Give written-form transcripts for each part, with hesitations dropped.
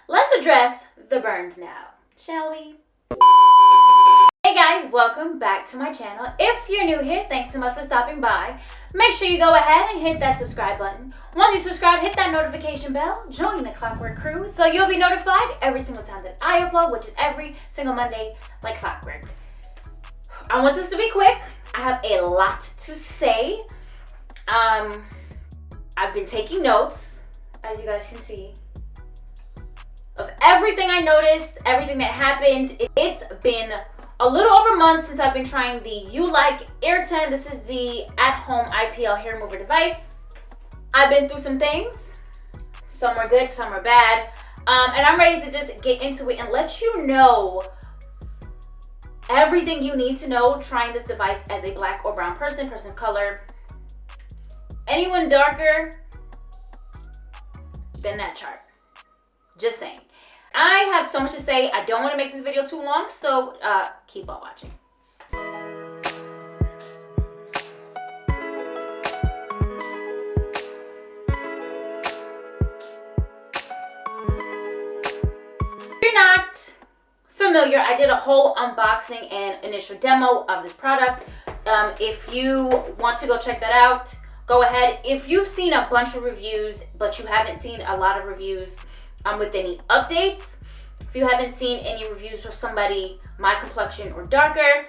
let's address the burns now, shall we? Hey guys, welcome back to my channel. If you're new here, thanks so much for stopping by. Make sure you go ahead and hit that subscribe button. Once you subscribe, hit that notification bell, join the Clockwork crew so you'll be notified every single time that I upload, which is every single Monday like clockwork. I want this to be quick. I have a lot to say. I've been taking notes, as you guys can see, of everything I noticed, everything that happened. It's been a little over a month since I've been trying the Ulike Air10. This is the at-home IPL hair remover device. I've been through some things. Some were good, some were bad. And I'm ready to just get into it and let you know everything you need to know trying this device as a black or brown person of color. Anyone darker than that chart. Just saying. I have so much to say. I don't want to make this video too long, so keep on watching. If you're not familiar, I did a whole unboxing and initial demo of this product. If you want to go check that out, go ahead. If you've seen a bunch of reviews, but you haven't seen a lot of reviews with any updates, if you haven't seen any reviews for somebody my complexion or darker,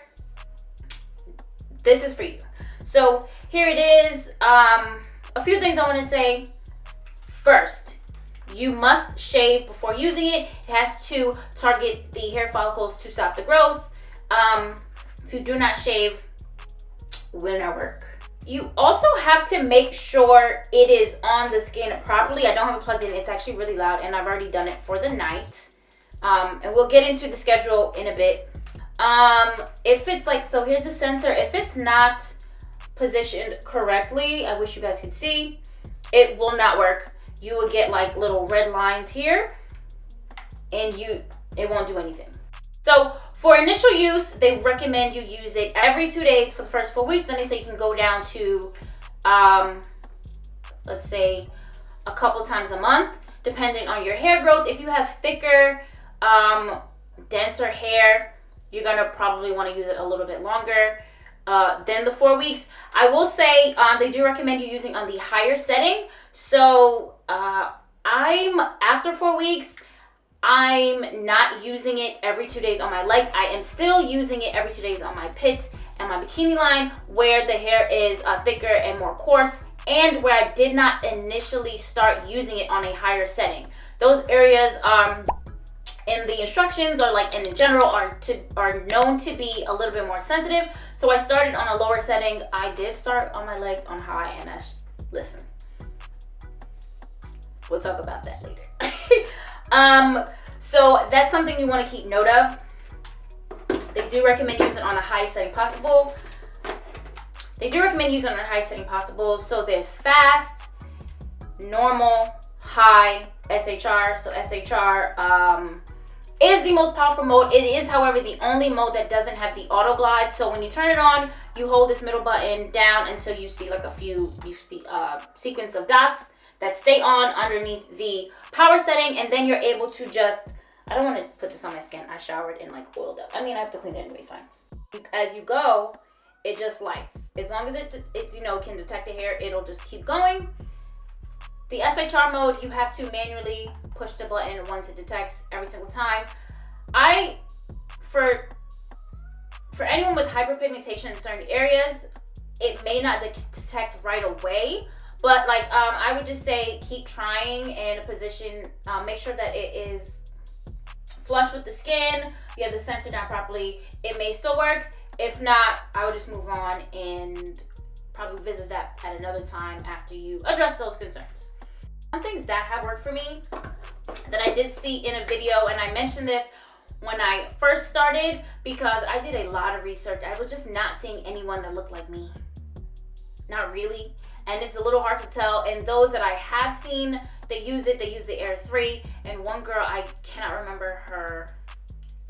this is for you. So here it is. A few things I want to say. First, you must shave before using it. It has to target the hair follicles to stop the growth. If you do not shave, it will not work. You also have to make sure it is on the skin properly. I don't have it plugged in. It's actually really loud, and I've already done it for the night. And we'll get into the schedule in a bit. If it's like, so here's the sensor. If it's not positioned correctly, I wish you guys could see, it will not work. You will get like little red lines here, and it won't do anything. So for initial use, they recommend you use it every 2 days for the first 4 weeks. Then they say you can go down to, let's say, a couple times a month, depending on your hair growth. If you have thicker, denser hair, you're gonna probably want to use it a little bit longer than the 4 weeks. I will say they do recommend you using on the higher setting. So I'm after 4 weeks. I'm not using it every 2 days on my legs. I am still using it every 2 days on my pits and my bikini line, where the hair is thicker and more coarse, and where I did not initially start using it on a higher setting. Those areas in the instructions, or like in general, are known to be a little bit more sensitive. So I started on a lower setting. I did start on my legs on high, and listen, we'll talk about that later. So that's something you want to keep note of. They do recommend using it on a high setting possible. So there's fast, normal, high, SHR. So SHR is the most powerful mode. It is, however, the only mode that doesn't have the auto glide. So when you turn it on, you hold this middle button down until you see like sequence of dots that stay on underneath the power setting, and then you're able to just, I don't want to put this on my skin. I showered and like oiled up. I mean, I have to clean it anyway, it's fine. As you go, it just lights. As long as it's can detect the hair, it'll just keep going. The SHR mode, you have to manually push the button once it detects every single time. For anyone with hyperpigmentation in certain areas, it may not detect right away. But like I would just say keep trying in a position, make sure that it is flush with the skin, you have the sensor down properly. It may still work. If not, I would just move on and probably visit that at another time after you address those concerns. Some things that have worked for me that I did see in a video, and I mentioned this when I first started because I did a lot of research. I was just not seeing anyone that looked like me. Not really. And it's a little hard to tell. And those that I have seen, they use the Air3. And one girl, I cannot remember her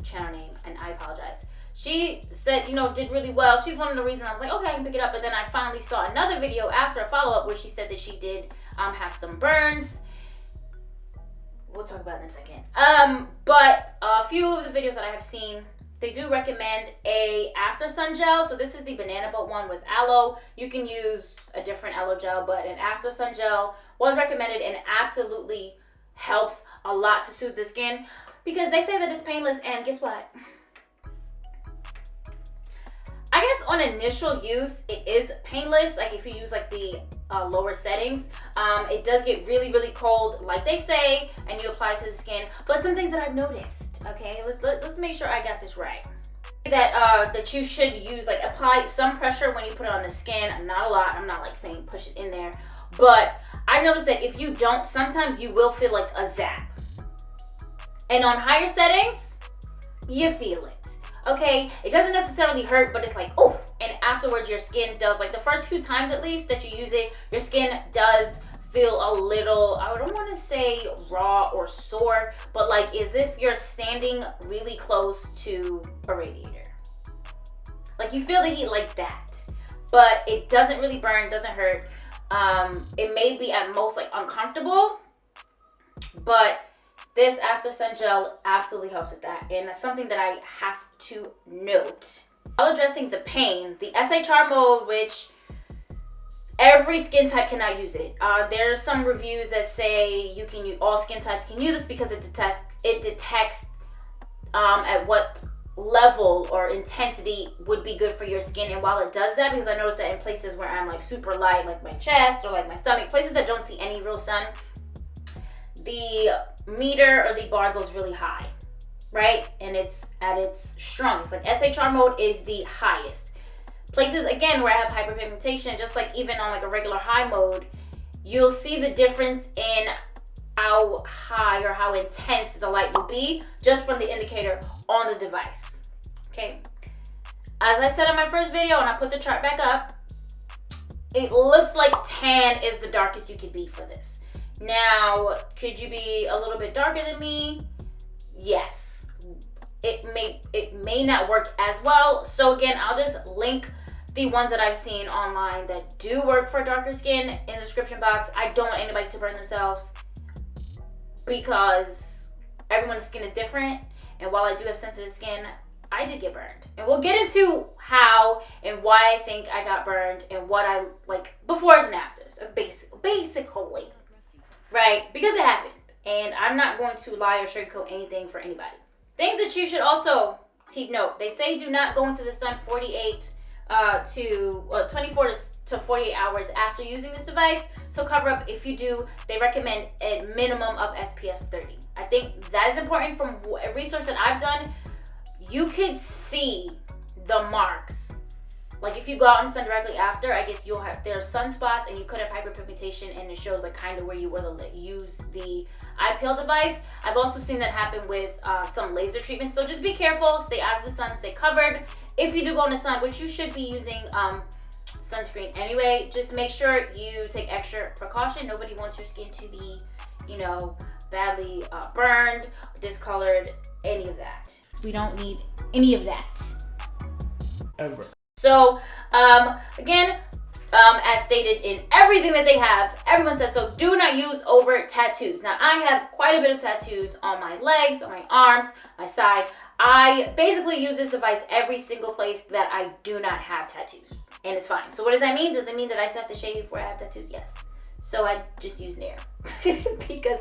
channel name, and I apologize. She said, did really well. She's one of the reasons I was like, okay, I can pick it up. But then I finally saw another video after a follow-up where she said that she did have some burns. we'll talk about it in a second. But a few of the videos that I have seen, they do recommend a after sun gel. So this is the banana boat one with aloe. You can use a different aloe gel, but an after sun gel was recommended and absolutely helps a lot to soothe the skin, because they say that it's painless, and guess what? I guess on initial use, it is painless. Like if you use like the lower settings, it does get really, really cold, like they say, and you apply it to the skin. But some things that I've noticed, okay, let's make sure I got this right. That you should use, like, apply some pressure when you put it on the skin. Not a lot. I'm not like saying push it in there, but I've noticed that if you don't, sometimes you will feel like a zap. And on higher settings, you feel it. Okay, it doesn't necessarily hurt, but it's like, oh, and afterwards your skin does, like the first few times at least that you use it, your skin does feel a little, I don't want to say raw or sore, but like as if you're standing really close to a radiator. Like you feel the heat like that, but it doesn't really burn, doesn't hurt. It may be at most like uncomfortable, but this after sun gel absolutely helps with that, and that's something that I have to note. While addressing the pain, the SHR mode, which every skin type cannot use it. There's some reviews that say you can use, all skin types can use this because it detects at what level or intensity would be good for your skin. And while it does that, because I noticed that in places where I'm like super light, like my chest or like my stomach, places that don't see any real sun, the meter or the bar goes really high, right? And it's at its strongest. Like SHR mode is the highest. Places, again, where I have hyperpigmentation, just like even on like a regular high mode, you'll see the difference in how high or how intense the light will be just from the indicator on the device. Okay. As I said in my first video, and I put the chart back up, it looks like tan is the darkest you could be for this. Now, could you be a little bit darker than me? Yes. It may not work as well. So again, I'll just link the ones that I've seen online that do work for darker skin in the description box. I don't want anybody to burn themselves because everyone's skin is different. And while I do have sensitive skin, I did get burned. And we'll get into how and why I think I got burned and what I like befores and afters. Basically. Right? Because it happened. And I'm not going to lie or sugarcoat anything for anybody. Things that you should also keep note. They say do not go into the sun 24 to 48 hours after using this device. So cover up if you do. They recommend a minimum of SPF 30. I think that is important. From research that I've done, you could see the marks. Like if you go out in the sun directly after, I guess you'll have, there are sunspots and you could have hyperpigmentation, and it shows like kind of where you were to use the IPL device. I've also seen that happen with some laser treatments. So just be careful, stay out of the sun, stay covered. If you do go in the sun, which you should be using sunscreen anyway, just make sure you take extra precaution. Nobody wants your skin to be, you know, badly burned, discolored, any of that. We don't need any of that. Ever. So, again, as stated in everything that they have, everyone says, so do not use over tattoos. Now, I have quite a bit of tattoos on my legs, on my arms, my side. I basically use this device every single place that I do not have tattoos, and it's fine. So what does that mean? Does it mean that I still have to shave before I have tattoos? Yes. So I just use Nair. Because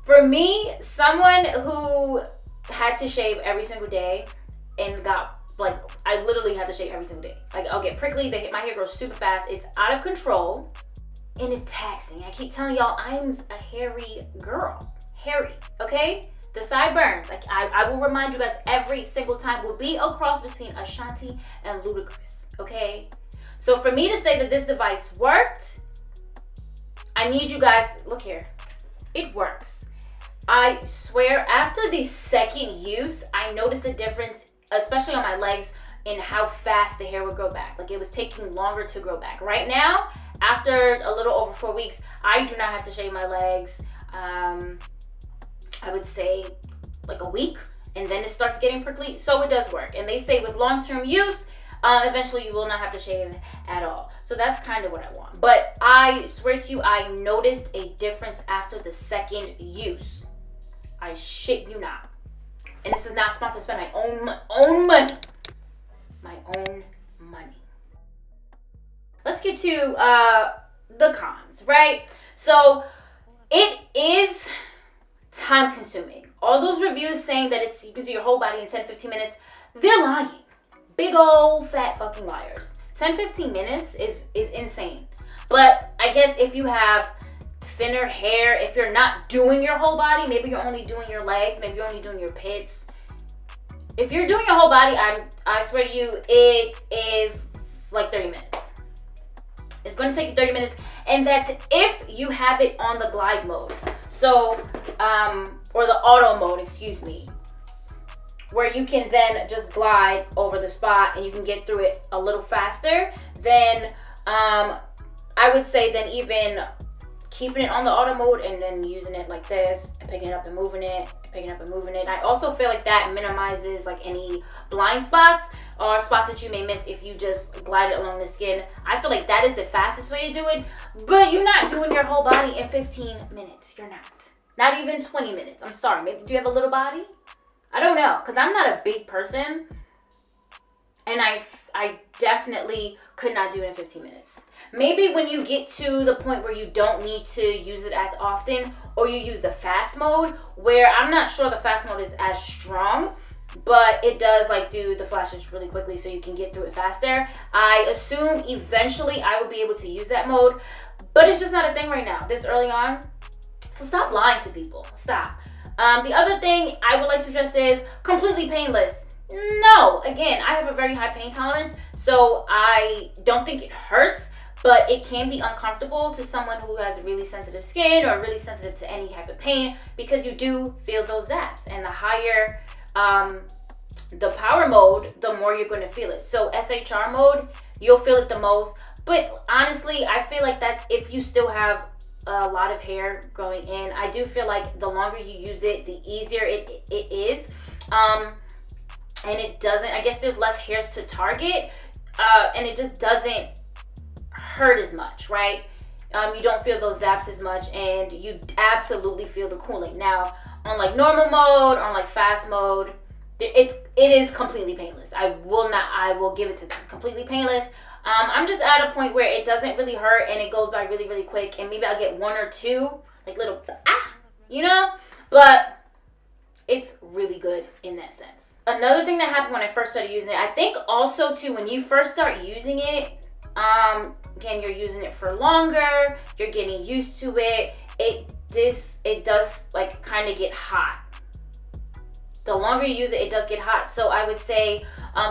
for me, someone who had to shave every single day and got, like, I literally had to shave every single day. Like, I'll get prickly, my hair grows super fast. It's out of control, and it's taxing. I keep telling y'all, I'm a hairy girl. Hairy, okay? The sideburns, like, I will remind you guys every single time, will be a cross between Ashanti and Ludacris, okay? So for me to say that this device worked, I need you guys, look here, it works. I swear, after the second use, I noticed a difference, especially on my legs, in how fast the hair would grow back. Like, it was taking longer to grow back. Right now, after a little over 4 weeks, I do not have to shave my legs. I would say like a week, and then it starts getting prickly. So it does work. And they say with long-term use, eventually you will not have to shave at all. So that's kind of what I want. But I swear to you, I noticed a difference after the second use. I shit you not. And this is not sponsored. Spend my own money. My own money. Let's get to the cons, right? So it is time consuming. All those reviews saying that you can do your whole body in 10-15 minutes, they're lying. Big old fat fucking liars. 10-15 minutes is insane. But I guess if you have thinner hair, if you're not doing your whole body, maybe you're only doing your legs, maybe you're only doing your pits. If you're doing your whole body, I swear to you, it is like 30 minutes. It's going to take you 30 minutes, and that's if you have it on the glide mode. So, or the auto mode, excuse me, where you can then just glide over the spot and you can get through it a little faster. Then, I would say then even keeping it on the auto mode and then using it like this and picking it up and moving it, and picking it up and moving it. I also feel like that minimizes like any blind spots or spots that you may miss if you just glide it along the skin. I feel like that is the fastest way to do it, but you're not doing your whole body in 15 minutes. You're not. Not even 20 minutes. I'm sorry. Maybe, do you have a little body? I don't know, because I'm not a big person, and I definitely could not do it in 15 minutes. Maybe when you get to the point where you don't need to use it as often, or you use the fast mode, where I'm not sure the fast mode is as strong, but it does like do the flashes really quickly so you can get through it faster. I assume eventually I will be able to use that mode, but it's just not a thing right now, this early on. So stop lying to people. Stop. The other thing I would like to address is completely painless. No, again, I have a very high pain tolerance, so I don't think it hurts, but it can be uncomfortable to someone who has really sensitive skin or really sensitive to any type of pain, because you do feel those zaps, and the higher the power mode, the more you're going to feel it. So SHR mode, you'll feel it the most, but honestly, I feel like that's if you still have a lot of hair growing in. I do feel like the longer you use it, the easier it is. And it doesn't, I guess there's less hairs to target, and it just doesn't hurt as much, right? You don't feel those zaps as much, and you absolutely feel the cooling. Now, on like normal mode, on like fast mode, it is completely painless. I will give it to them. Completely painless. I'm just at a point where it doesn't really hurt, and it goes by really, really quick, and maybe I'll get one or two, like little, you know? But it's really good in that sense. Another thing that happened when I first started using it, I think also too, when you first start using it, again, you're using it for longer, you're getting used to it, it does like kind of get hot. The longer you use it, it does get hot. So I would say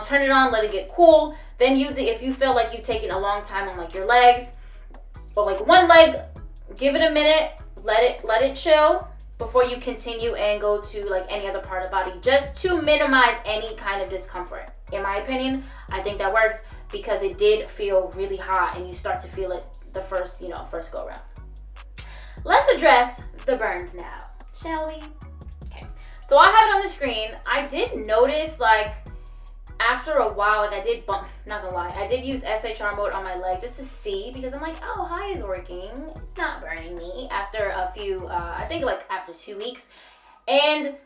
turn it on, let it get cool, then use it if you feel like you've taken a long time on like your legs or like one leg. Give it a minute, let it chill before you continue and go to like any other part of the body, just to minimize any kind of discomfort. In my opinion, I think that works because it did feel really hot and you start to feel it the first go around. Let's address the burns now, shall we? Okay, so I have it on the screen. I did notice like after a while, like I did bump, not gonna lie, I did use SHR mode on my leg just to see, because I'm like, oh, hi is working. It's not burning me after a few, I think like after 2 weeks. And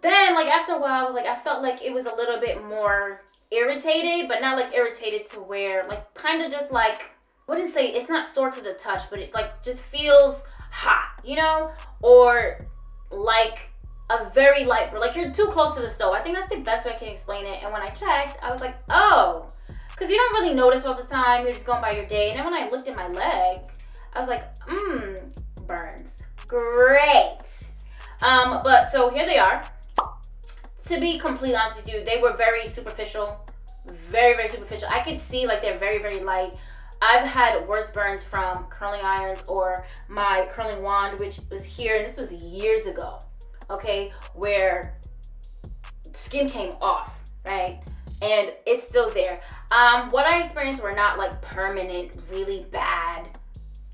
then like after a while, I felt like it was a little bit more irritated, but not like irritated to where like kind of just like, I wouldn't say it's not sore to the touch, but it like just feels hot, you know, or like a very light, like you're too close to the stove. I think that's the best way I can explain it. And when I checked, I was like, oh, because you don't really notice all the time. You're just going by your day. And then when I looked at my leg, I was like, burns. Great. But so here they are. To be completely honest with you, they were very superficial. Very, very superficial. I could see like they're very, very light. I've had worse burns from curling irons or my curling wand, which was here, and this was years ago. Okay, where skin came off, right? And it's still there. What I experienced were not like permanent, really bad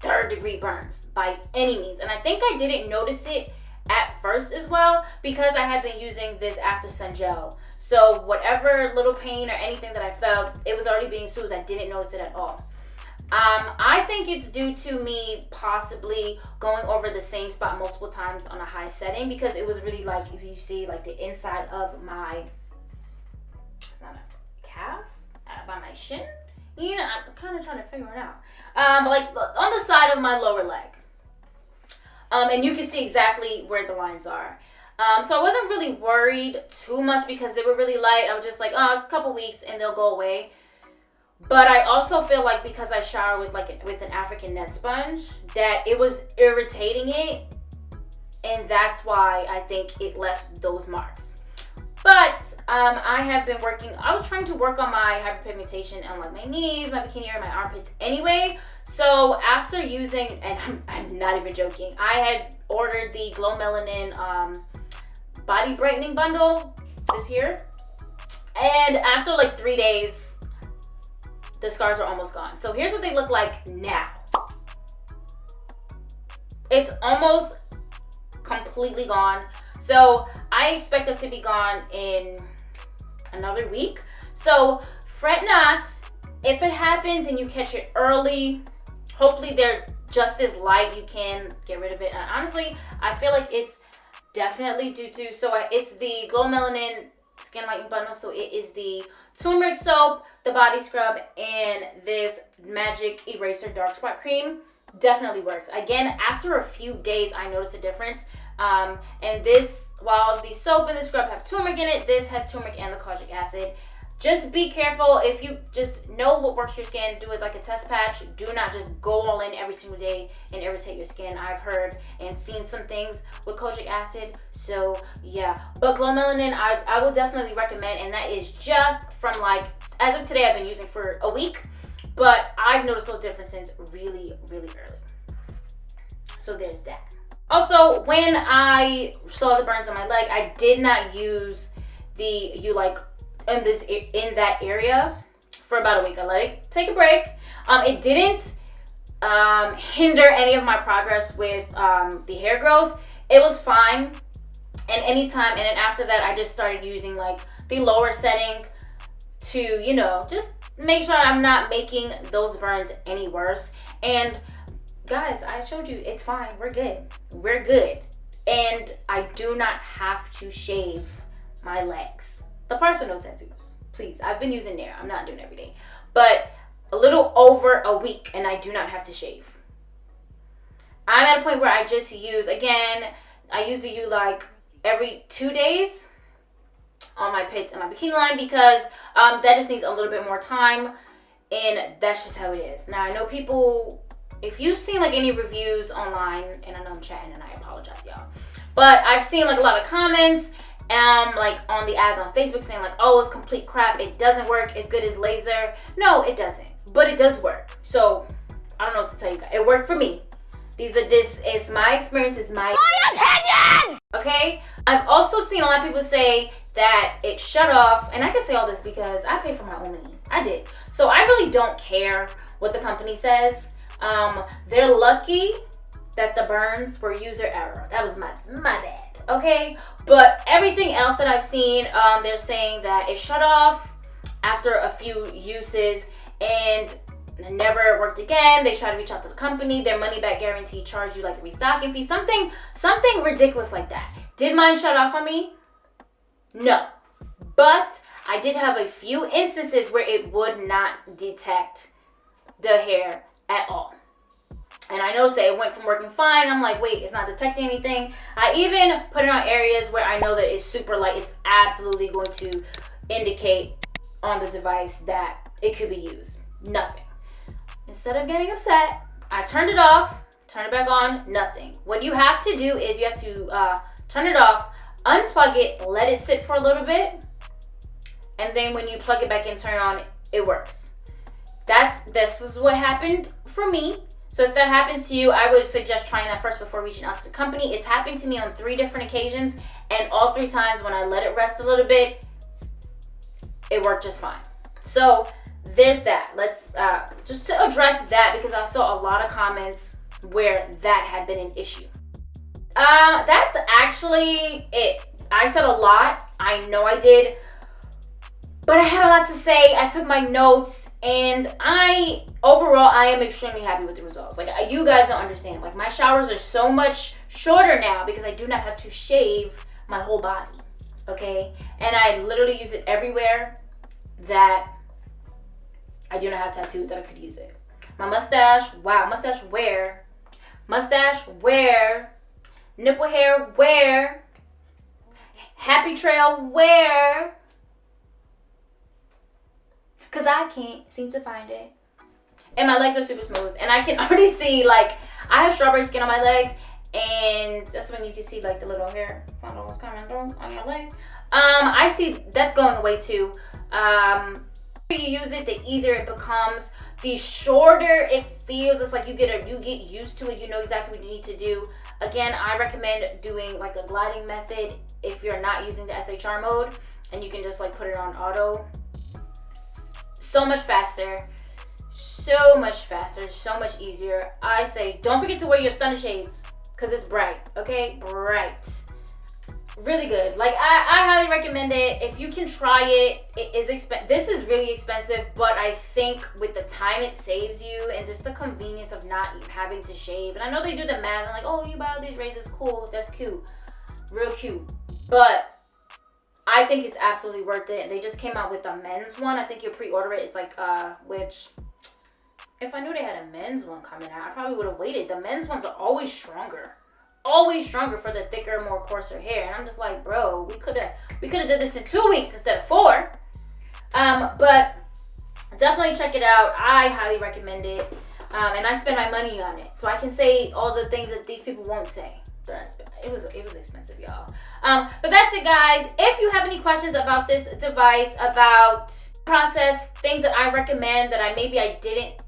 3rd-degree burns by any means. And I think I didn't notice it at first as well because I had been using this after sun gel. So whatever little pain or anything that I felt, it was already being soothed. I didn't notice it at all. I think it's due to me possibly going over the same spot multiple times on a high setting, because it was really like, if you see like the inside of my, it's not a calf, by my shin. You know, I'm kind of trying to figure it out. Like on the side of my lower leg. And you can see exactly where the lines are. So I wasn't really worried too much because they were really light. I was just like, oh, a couple weeks and they'll go away. But I also feel like because I shower with an African net sponge, that it was irritating it, and that's why I think it left those marks. But I have been I was trying to work on my hyperpigmentation on like my knees, my bikini area, my armpits anyway. So after using, and I'm not even joking, I had ordered the Glow Melanin body brightening bundle this year, and after like 3 days, the scars are almost gone. So here's what they look like now. It's almost completely gone. So I expect it to be gone in another week. So fret not. If it happens and you catch it early, hopefully they're just as light. You can get rid of it. And honestly, I feel like it's definitely due to, it's the Glow Melanin Skin Lightening Bundle. So it is the turmeric soap, the body scrub, and this magic eraser dark spot cream. Definitely works. Again, after a few days, I noticed a difference. And this, while the soap and the scrub have turmeric in it, this has turmeric and the kojic acid. Just be careful. If you just know what works for your skin, do it like a test patch. Do not just go all in every single day and irritate your skin. I've heard and seen some things with kojic acid. So yeah, but Glow Melanin, I will definitely recommend, and that is just from like, as of today, I've been using for a week, but I've noticed those differences really, really early. So there's that. Also, when I saw the burns on my leg, I did not use the Ulike in that area for about a week. I let it take a break. It didn't hinder any of my progress with the hair growth. It was fine. And anytime, and then after that, I just started using like the lower setting to, you know, just make sure I'm not making those burns any worse. And guys, I showed you, it's fine. We're good. We're good. And I do not have to shave my legs. The parts with no tattoos, please. I've been using Nair. I'm not doing it every day. But a little over a week, and I do not have to shave. I'm at a point where I just use, again, I use the Ulike every 2 days on my pits and my bikini line, because that just needs a little bit more time, and that's just how it is. Now, I know people, if you've seen like any reviews online, and I know I'm chatting and I apologize, y'all, but I've seen like a lot of comments like on the ads on Facebook saying like, oh, it's complete crap, it doesn't work as good as laser. No, it doesn't, but it does work. So I don't know what to tell you guys. It worked for me. This is my experience, it's my opinion. Okay, I've also seen a lot of people say that it shut off, and I can say all this because I pay for my own money. I did. So I really don't care what the company says. They're lucky that the burns were user error. That was my bad. Okay, but everything else that I've seen, they're saying that it shut off after a few uses and never worked again. They try to reach out to the company. Their money back guarantee charge you like a restocking fee, something ridiculous like that. Did mine shut off on me? No, but I did have a few instances where it would not detect the hair at all. And I noticed that it went from working fine. I'm like, wait, it's not detecting anything. I even put it on areas where I know that it's super light. It's absolutely going to indicate on the device that it could be used. Nothing. Instead of getting upset, I turned it off, turn it back on, nothing. What you have to do is you have to turn it off, unplug it, let it sit for a little bit, and then when you plug it back in, turn it on, it works. This is what happened for me. So if that happens to you, I would suggest trying that first before reaching out to the company. It's happened to me on 3 different occasions, and all 3 times when I let it rest a little bit, it worked just fine. So there's that. Let's just to address that, because I saw a lot of comments where that had been an issue. That's actually it. I said a lot. I know I did. But I had a lot to say. I took my notes, and overall I am extremely happy with the results. Like, you guys don't understand. Like, my showers are so much shorter now because I do not have to shave my whole body. Okay? And I literally use it everywhere that I do not have tattoos that I could use it. My mustache, wow, mustache wear. Mustache wear. Nipple hair wear. Happy trail wear. Because I can't seem to find it. And my legs are super smooth. And I can already see, like, I have strawberry skin on my legs. And that's when you can see, like, the little hair follicles coming through on your leg. I see that's going away, too. The more you use it, the easier it becomes. The shorter it feels. It's like you get used to it. You know exactly what you need to do. Again, I recommend doing, like, a gliding method if you're not using the SHR mode. And you can just, like, put it on auto. So much faster, so much faster, so much easier. I say don't forget to wear your stunner shades because it's bright, okay? Bright. Really good. Like, I highly recommend it. If you can try it, it is this is really expensive, but I think with the time it saves you and just the convenience of not having to shave. And I know they do the math and like, oh, you buy all these razors, cool, that's cute, real cute. But I think it's absolutely worth it. They just came out with a men's one. I think you pre-order it. It's like, which, if I knew they had a men's one coming out, I probably would have waited. The men's ones are always stronger. Always stronger for the thicker, more coarser hair. And I'm just like, bro, we could have did this in 2 weeks instead of 4. But definitely check it out. I highly recommend it. And I spend my money on it. So I can say all the things that these people won't say. It was expensive, y'all. But that's it, guys. If you have any questions about this device, about process, things that I recommend that I didn't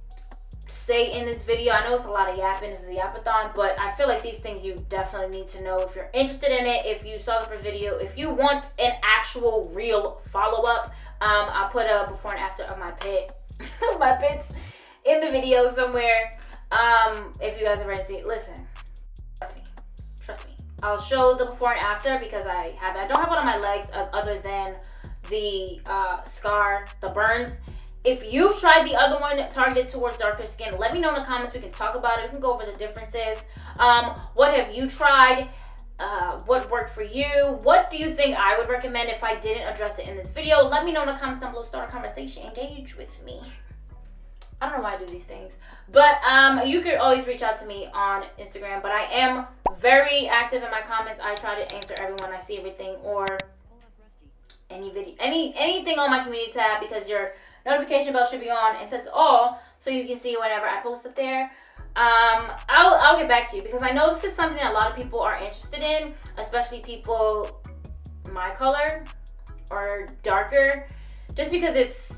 say in this video. I know it's a lot of yapping. This is a yapathon, but I feel like these things you definitely need to know if you're interested in it. If you saw the first video, if you want an actual real follow-up, I'll put a before and after of my pits in the video somewhere. If you guys are ready to see it, listen. Trust me. I'll show the before and after because I don't have one on my legs other than the scar, the burns. If you've tried the other one targeted towards darker skin, let me know in the comments. We can talk about it. We can go over the differences. What have you tried? What worked for you? What do you think I would recommend if I didn't address it in this video? Let me know in the comments down below. Start a conversation. Engage with me. I don't know why I do these things. But you could always reach out to me on Instagram. But I am very active in my comments. I try to answer everyone. I see everything or any video, anything on my community tab because your notification bell should be on and set to all so you can see whenever I post up there. I'll get back to you because I know this is something that a lot of people are interested in, especially people my color or darker, just because it's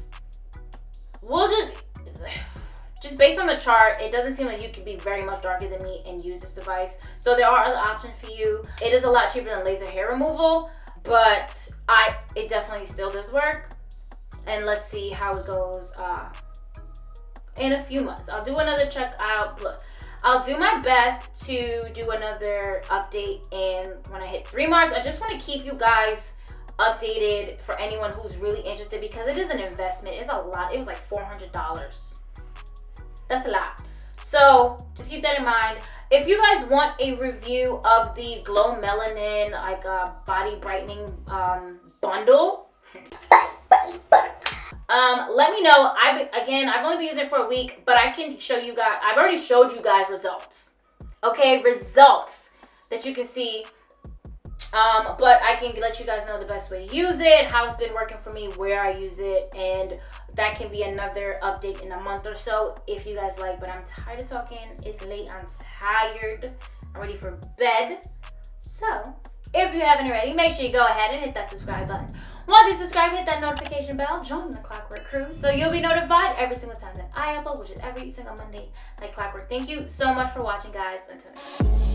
just based on the chart, it doesn't seem like you could be very much darker than me and use this device. So there are other options for you. It is a lot cheaper than laser hair removal, but it definitely still does work. And let's see how it goes in a few months. I'll do another check out. I'll do my best to do another update when I hit 3 months. I just want to keep you guys updated for anyone who's really interested because it is an investment. It's a lot. It was like $400. That's a lot. So just keep that in mind. If you guys want a review of the Glow Melanin like body brightening bundle, let me know. I've only been using it for a week, but I can show you guys. I've already showed you guys results. Okay, results that you can see. But I can let you guys know the best way to use it, how it's been working for me, where I use it, and that can be another update in a month or so if you guys like. But I'm tired of talking. It's late. I'm tired. I'm ready for bed. So if you haven't already, make sure you go ahead and hit that subscribe button. Once you subscribe, hit that notification bell, join the Clockwork crew so you'll be notified every single time that I upload, which is every single Monday like clockwork. Thank you so much for watching, guys. Until next time.